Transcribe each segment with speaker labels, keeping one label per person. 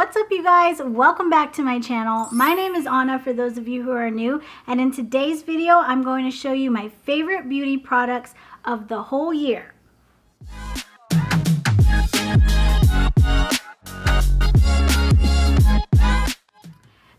Speaker 1: What's up, you guys? Welcome back to my channel. My name is Anna for those of you who are new, and in today's video I'm going to show you my favorite beauty products of the whole year.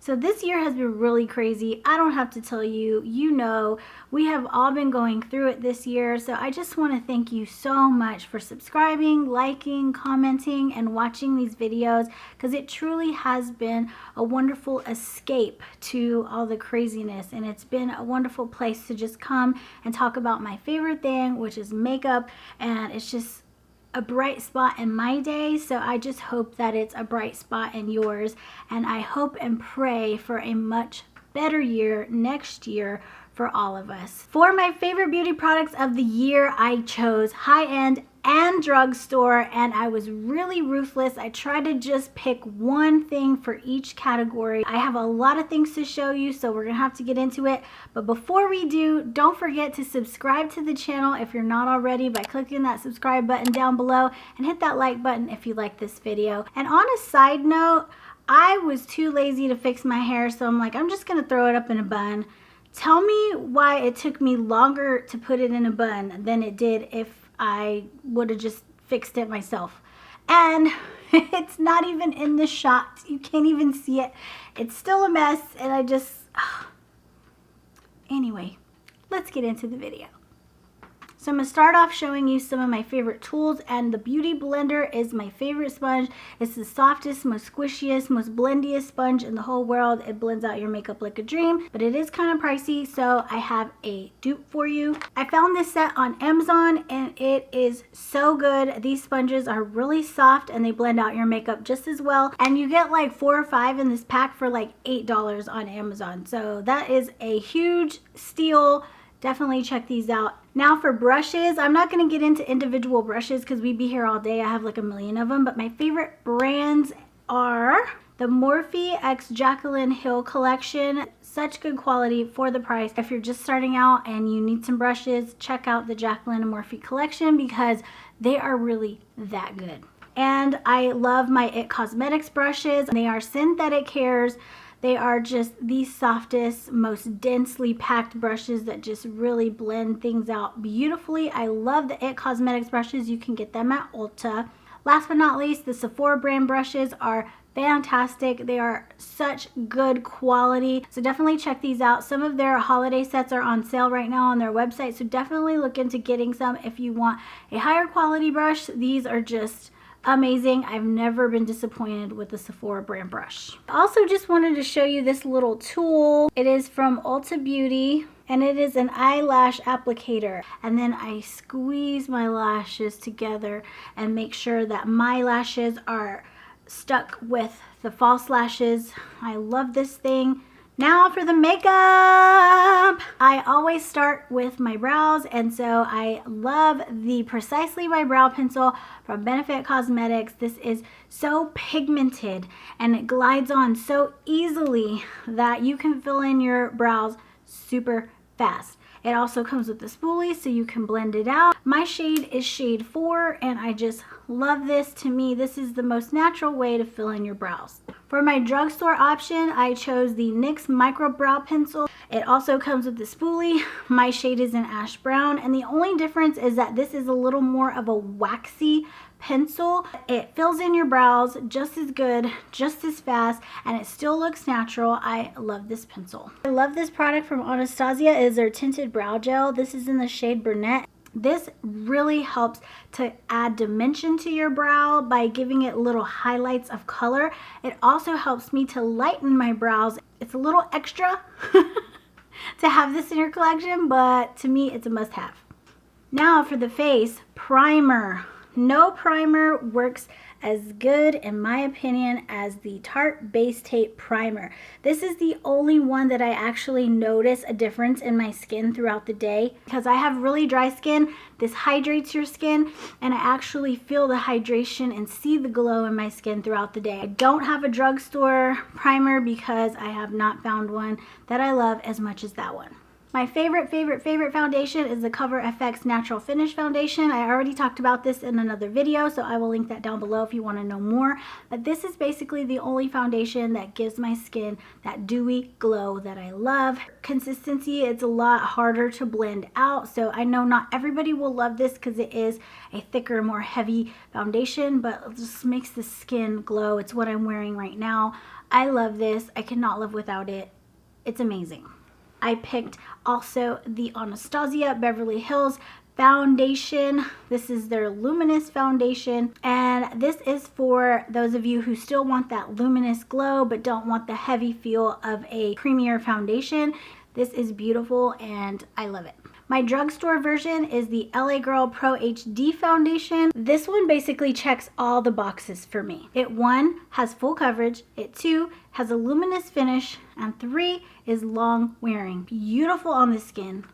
Speaker 1: So this year has been really crazy. I don't have to tell you, you know, we have all been going through it this year. So I just want to thank you so much for subscribing, liking, commenting, and watching these videos, because it truly has been a wonderful escape to all the craziness. And it's been a wonderful place to just come and talk about my favorite thing, which is makeup. And it's just a bright spot in my day, so I just hope that it's a bright spot in yours, and I hope and pray for a much better year next year for all of us. For my favorite beauty products of the year, I chose high-end and drugstore, and I was really ruthless. I tried to just pick one thing for each category. I have a lot of things to show you, so we're gonna have to get into it. But before we do, don't forget to subscribe to the channel if you're not already by clicking that subscribe button down below, and hit that like button if you like this video. And on a side note, I was too lazy to fix my hair, so I'm like, I'm just gonna throw it up in a bun. Tell me why it took me longer to put it in a bun than it did if I would have just fixed it myself. And it's not even in the shot. You can't even see it. It's still a mess, and I just... Anyway, let's get into the video. So I'm going to start off showing you some of my favorite tools, and the Beauty Blender is my favorite sponge. It's the softest, most squishiest, most blendiest sponge in the whole world. It blends out your makeup like a dream, but it is kind of pricey, so I have a dupe for you. I found this set on Amazon, and it is so good. These sponges are really soft, and they blend out your makeup just as well, and you get like 4 or 5 in this pack for like $8 on Amazon, so that is a huge steal. Definitely check these out. Now for brushes, I'm not going to get into individual brushes because we'd be here all day. I have like a million of them, but my favorite brands are the Morphe x Jaclyn Hill collection. Such good quality for the price. If you're just starting out and you need some brushes, check out the Jaclyn and Morphe collection because they are really that good. And I love my It Cosmetics brushes. They are synthetic hairs. They are just the softest, most densely packed brushes that just really blend things out beautifully. I love the It Cosmetics brushes. You can get them at Ulta. Last but not least, the Sephora brand brushes are fantastic. They are such good quality. So definitely check these out. Some of their holiday sets are on sale right now on their website. So definitely look into getting some if you want a higher quality brush. These are just amazing. I've never been disappointed with the Sephora brand brush. I also just wanted to show you this little tool. It is from Ulta Beauty, and it is an eyelash applicator. And then I squeeze my lashes together and make sure that my lashes are stuck with the false lashes. I love this thing. Now for the makeup. I always start with my brows, and so I love the Precisely My Brow Pencil from Benefit Cosmetics. This is so pigmented and it glides on so easily that you can fill in your brows super fast. It also comes with the spoolie so you can blend it out. My shade is shade 4, and I just love this. To me, this is the most natural way to fill in your brows. For my drugstore option, I chose the NYX Micro Brow Pencil. It also comes with the spoolie. My shade is in Ash Brown, and the only difference is that this is a little more of a waxy pencil. It fills in your brows just as good, just as fast, and it still looks natural. I love this pencil. I love this product from Anastasia. Is their tinted brow gel. This is in the shade Brunette. This really helps to add dimension to your brow by giving it little highlights of color. It also helps me to lighten my brows. It's a little extra to have this in your collection, but to me it's a must-have. Now for the face, primer. No primer works as good, in my opinion, as the Tarte Base Tape Primer. This is the only one that I actually notice a difference in my skin throughout the day. Because I have really dry skin, this hydrates your skin, and I actually feel the hydration and see the glow in my skin throughout the day. I don't have a drugstore primer because I have not found one that I love as much as that one. My favorite foundation is the Cover FX Natural Finish Foundation. I already talked about this in another video, so I will link that down below if you want to know more. But this is basically the only foundation that gives my skin that dewy glow that I love. Consistency, it's a lot harder to blend out, so I know not everybody will love this because it is a thicker, more heavy foundation, but it just makes the skin glow. It's what I'm wearing right now. I love this. I cannot live without it. It's amazing. I picked also the Anastasia Beverly Hills foundation. This is their luminous foundation, and this is for those of you who still want that luminous glow but don't want the heavy feel of a creamier foundation. This is beautiful and I love it. My drugstore version is the LA Girl Pro HD foundation. This one basically checks all the boxes for me. It 1 has full coverage, it 2 has a luminous finish, and 3 is long wearing. Beautiful on the skin.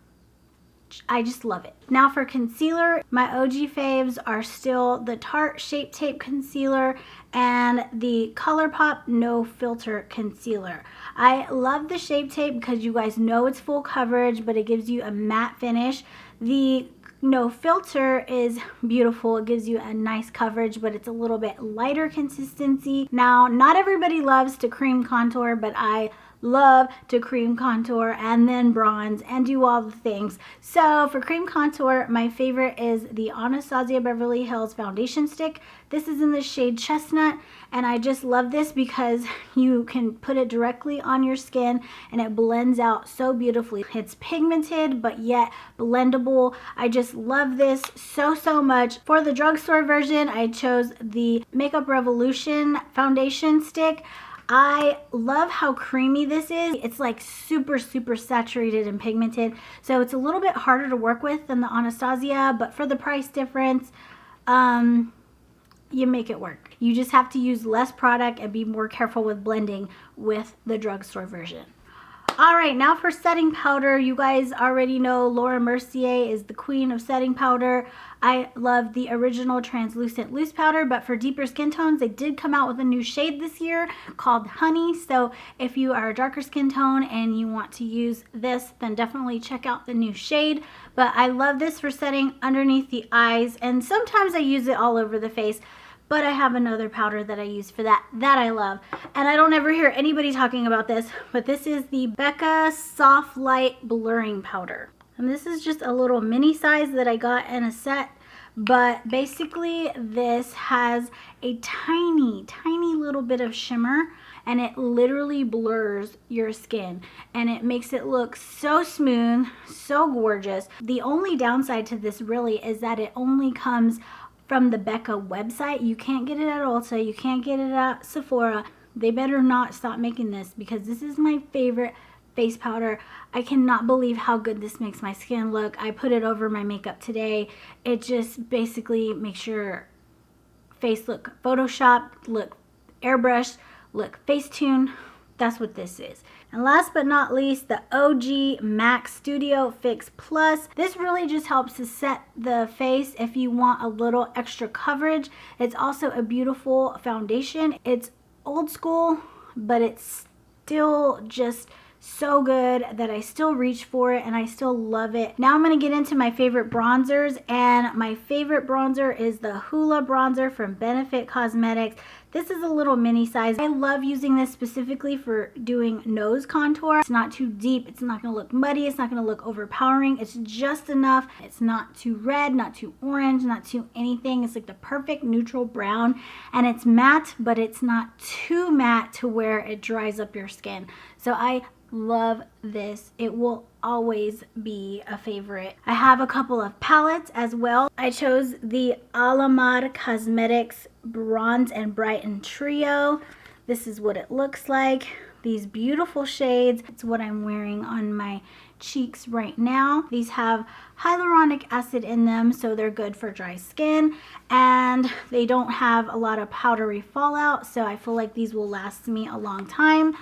Speaker 1: I just love it. Now for concealer, my OG faves are still the Tarte Shape Tape Concealer and the ColourPop No Filter Concealer. I love the Shape Tape because you guys know it's full coverage, but it gives you a matte finish. The No Filter is beautiful. It gives you a nice coverage, but it's a little bit lighter consistency. Now, not everybody loves to cream contour, but I love to cream contour and then bronze and do all the things. So for cream contour, my favorite is the Anastasia Beverly Hills foundation stick. This is in the shade Chestnut, and I just love this because you can put it directly on your skin and it blends out so beautifully. It's pigmented but yet blendable. I just love this so much. For the drugstore version, I chose the Makeup Revolution foundation stick. I love how creamy this is. It's like super saturated and pigmented, so it's a little bit harder to work with than the Anastasia, but for the price difference, you make it work. You just have to use less product and be more careful with blending with the drugstore version. Alright, now for setting powder. You guys already know Laura Mercier is the queen of setting powder. I love the original translucent loose powder, but for deeper skin tones, they did come out with a new shade this year called Honey. So if you are a darker skin tone and you want to use this, then definitely check out the new shade. But I love this for setting underneath the eyes, and sometimes I use it all over the face. But I have another powder that I use for that I love. And I don't ever hear anybody talking about this, but this is the Becca Soft Light Blurring Powder. And this is just a little mini size that I got in a set. But basically this has a tiny little bit of shimmer, and it literally blurs your skin. And it makes it look so smooth, so gorgeous. The only downside to this really is that it only comes from the Becca website. You can't get it at Ulta, you can't get it at Sephora. They better not stop making this because this is my favorite face powder. I cannot believe how good this makes my skin look. I put it over my makeup today. It just basically makes your face look photoshopped, look airbrushed, look Facetune. That's what this is. And last but not least, the OG MAC Studio Fix Plus. This really just helps to set the face if you want a little extra coverage. It's also a beautiful foundation. It's old school, but it's still just so good that I still reach for it and I still love it. Now I'm going to get into my favorite bronzers, and my favorite bronzer is the Hoola bronzer from Benefit Cosmetics. This is a little mini size. I love using this specifically for doing nose contour. It's not too deep, it's not going to look muddy, it's not going to look overpowering. It's just enough. It's not too red, not too orange, not too anything. It's like the perfect neutral brown, and it's matte, but it's not too matte to where it dries up your skin. So I love this. It will always be a favorite. I have a couple of palettes as well. I chose the Alamar Cosmetics Bronze and Brighten Trio. This is what it looks like. These beautiful shades. It's what I'm wearing on my cheeks right now. These have hyaluronic acid in them, so they're good for dry skin, and they don't have a lot of powdery fallout, so I feel like these will last me a long time.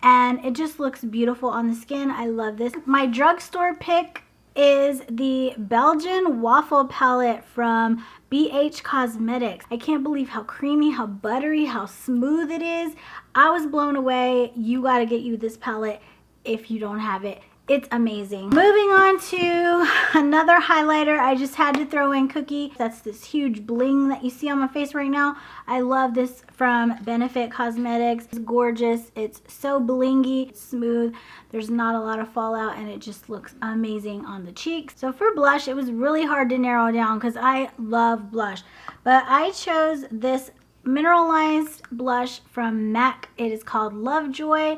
Speaker 1: And it just looks beautiful on the skin. I love this. My drugstore pick is the Belgian Waffle Palette from BH Cosmetics. I can't believe how creamy, how buttery, how smooth it is. I was blown away. You gotta get you this palette if you don't have it. It's amazing. Moving on to another highlighter. I just had to throw in Cookie. That's this huge bling that you see on my face right now. I love this from Benefit Cosmetics. It's gorgeous. It's so blingy, it's smooth. There's not a lot of fallout and it just looks amazing on the cheeks. So for blush, it was really hard to narrow down because I love blush. But I chose this mineralized blush from MAC. It is called Lovejoy.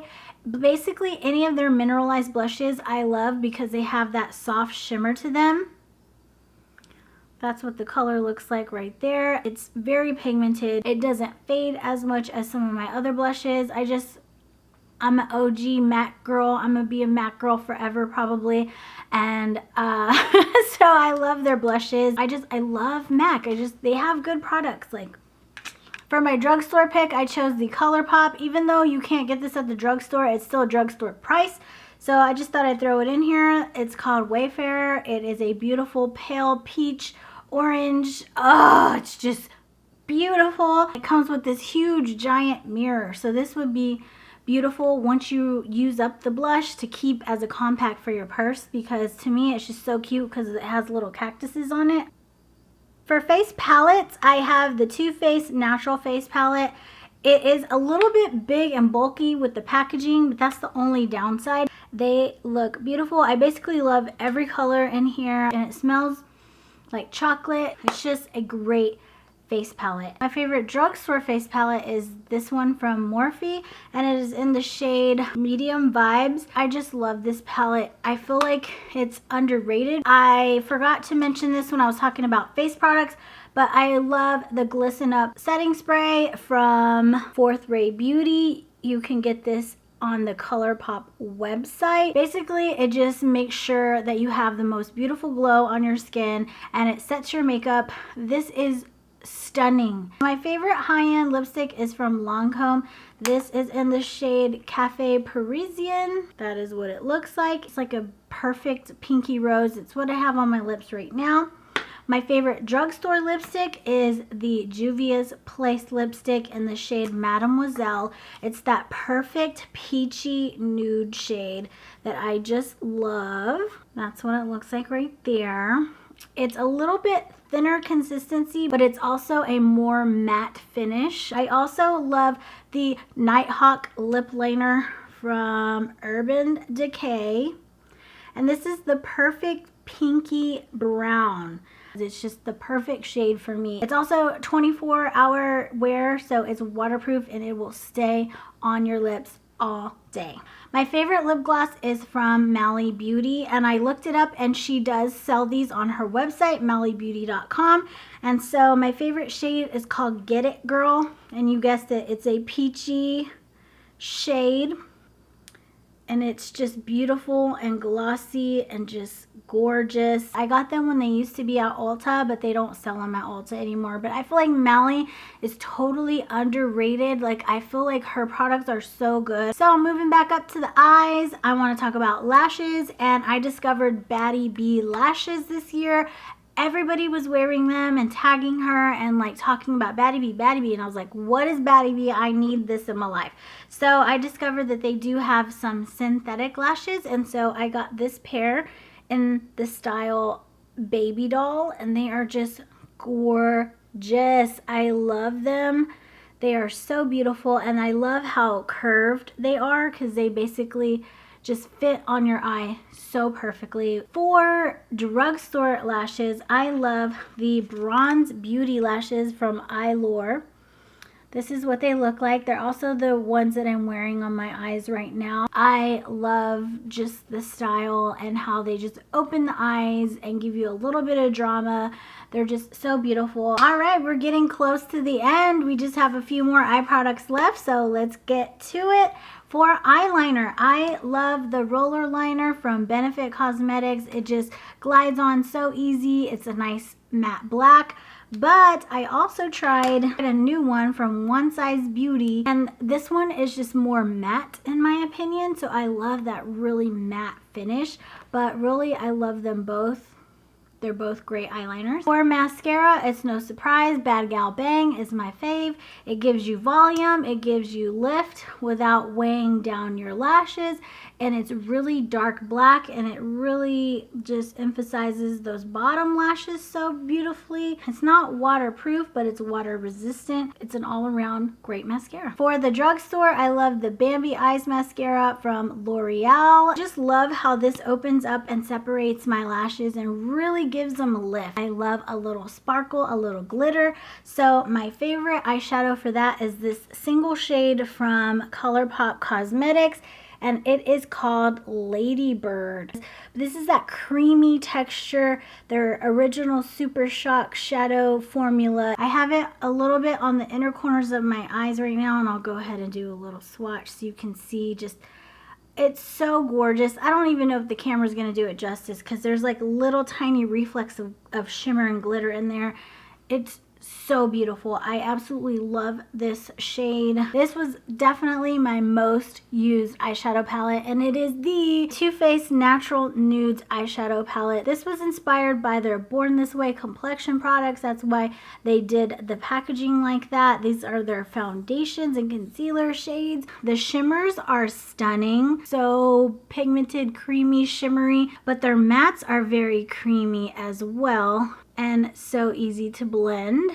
Speaker 1: Basically, any of their mineralized blushes I love because they have that soft shimmer to them. That's what the color looks like right there. It's very pigmented. It doesn't fade as much as some of my other blushes. I'm an OG MAC girl. I'm gonna be a MAC girl forever probably. And so I love their blushes. I love MAC. They have good products. Like, for my drugstore pick, I chose the ColourPop. Even though you can't get this at the drugstore, it's still a drugstore price. So I just thought I'd throw it in here. It's called Wayfarer. It is a beautiful pale peach orange. Oh, it's just beautiful. It comes with this huge giant mirror. So this would be beautiful once you use up the blush to keep as a compact for your purse, because to me it's just so cute because it has little cactuses on it. For face palettes, I have the Too Faced Natural Face Palette. It is a little bit big and bulky with the packaging, but that's the only downside. They look beautiful. I basically love every color in here, and it smells like chocolate. It's just a great face palette. My favorite drugstore face palette is this one from Morphe, and it is in the shade Medium Vibes. I just love this palette. I feel like it's underrated. I forgot to mention this when I was talking about face products, but I love the Glisten Up setting spray from Fourth Ray Beauty. You can get this on the ColourPop website. Basically, it just makes sure that you have the most beautiful glow on your skin, and it sets your makeup. This is stunning. My favorite high-end lipstick is from Lancome. This is in the shade Cafe Parisian. That is what it looks like. It's like a perfect pinky rose. It's what I have on my lips right now. My favorite drugstore lipstick is the Juvia's Place lipstick in the shade Mademoiselle. It's that perfect peachy nude shade that I just love. That's what it looks like right there. It's a little bit thinner consistency, but it's also a more matte finish. I also love the Nighthawk lip liner from Urban Decay, and this is the perfect pinky brown. It's just the perfect shade for me. It's also 24-hour wear, so it's waterproof and it will stay on your lips all day. My favorite lip gloss is from Mally Beauty, and I looked it up and she does sell these on her website, mallybeauty.com. And so my favorite shade is called Get It Girl, and you guessed it, it's a peachy shade, and it's just beautiful and glossy and just gorgeous. I got them when they used to be at Ulta, but they don't sell them at Ulta anymore. But I feel like Mally is totally underrated. Like, I feel like her products are so good. So moving back up to the eyes, I want to talk about lashes, and I discovered Baddie B lashes this year. Everybody was wearing them and tagging her and like talking about Baddie B, Baddie B, and I was like, what is Baddie B? I need this in my life. So I discovered that they do have some synthetic lashes, and so I got this pair in the style Baby Doll, and they are just gorgeous. I love them. They are so beautiful, and I love how curved they are because they basically just fit on your eye so perfectly. For drugstore lashes, I love the Bronze Beauty lashes from Eyeliner. This is what they look like. They're also the ones that I'm wearing on my eyes right now. I love just the style and how they just open the eyes and give you a little bit of drama. They're just so beautiful. All right, we're getting close to the end. We just have a few more eye products left, so let's get to it. For eyeliner, I love the roller liner from Benefit Cosmetics. It just glides on so easy. It's a nice matte black. But I also tried a new one from One Size Beauty, and this one is just more matte in my opinion. So I love that really matte finish, but really I love them both They're both great eyeliners. For mascara, it's no surprise, Bad Gal Bang is my fave. It gives you volume, it gives you lift without weighing down your lashes, and it's really dark black, and it really just emphasizes those bottom lashes so beautifully. It's not waterproof, but it's water resistant. It's an all-around great mascara. For the drugstore, I love the Bambi Eyes Mascara from L'Oreal. Just love how this opens up and separates my lashes and really gives them a lift. I love a little sparkle, a little glitter. So my favorite eyeshadow for that is this single shade from ColourPop Cosmetics, and it is called Ladybird. This is that creamy texture, their original Super Shock shadow formula. I have it a little bit on the inner corners of my eyes right now, and I'll go ahead and do a little swatch so you can see just, it's so gorgeous. I don't even know if the camera's gonna do it justice because there's like little tiny reflex of shimmer and glitter in there. It's so beautiful. I absolutely love this shade. This was definitely my most used eyeshadow palette, and it is the Too Faced Natural Nudes eyeshadow palette. This was inspired by their Born This Way complexion products. That's why they did the packaging like that. These are their foundations and concealer shades. The shimmers are stunning, so pigmented, creamy, shimmery, but their mattes are very creamy as well, and so easy to blend.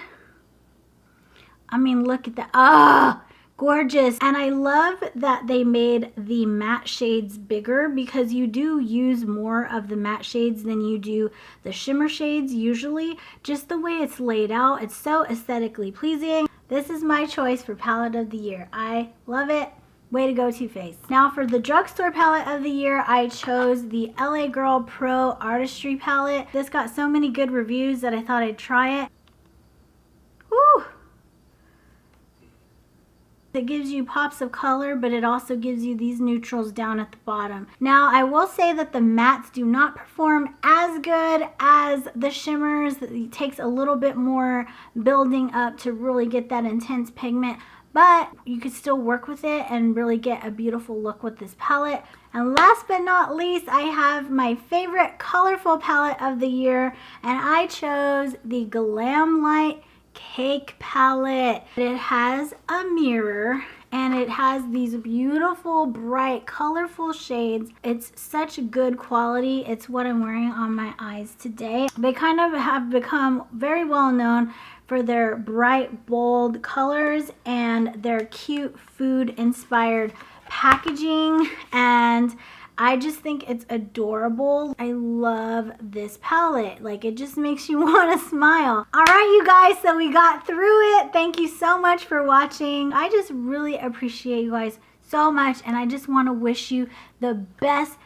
Speaker 1: I mean, look at that. Ah, gorgeous. And I love that they made the matte shades bigger because you do use more of the matte shades than you do the shimmer shades usually. Just the way it's laid out, it's so aesthetically pleasing. This is my choice for palette of the year. I love it. Way to go, Too Faced. Now for the drugstore palette of the year, I chose the LA Girl Pro Artistry palette. This got so many good reviews that I thought I'd try it. Woo! It gives you pops of color, but it also gives you these neutrals down at the bottom. Now, I will say that the mattes do not perform as good as the shimmers. It takes a little bit more building up to really get that intense pigment, but you could still work with it and really get a beautiful look with this palette. And last but not least, I have my favorite colorful palette of the year, and I chose the Glam Light Cake palette. It has a mirror and it has these beautiful, bright, colorful shades. It's such good quality. It's what I'm wearing on my eyes today. They kind of have become very well known for their bright, bold colors and their cute food-inspired packaging, and I just think it's adorable. I love this palette. Like, it just makes you want to smile. All right, you guys, so we got through it. Thank you so much for watching. I just really appreciate you guys so much, and I just want to wish you the best,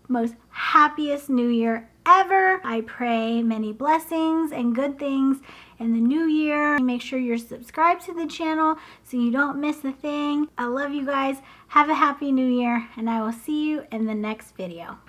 Speaker 1: most happiest new year ever. I pray many blessings and good things in the new year. Make sure you're subscribed to the channel so you don't miss a thing. I love you guys. Have a happy new year, and I will see you in the next video.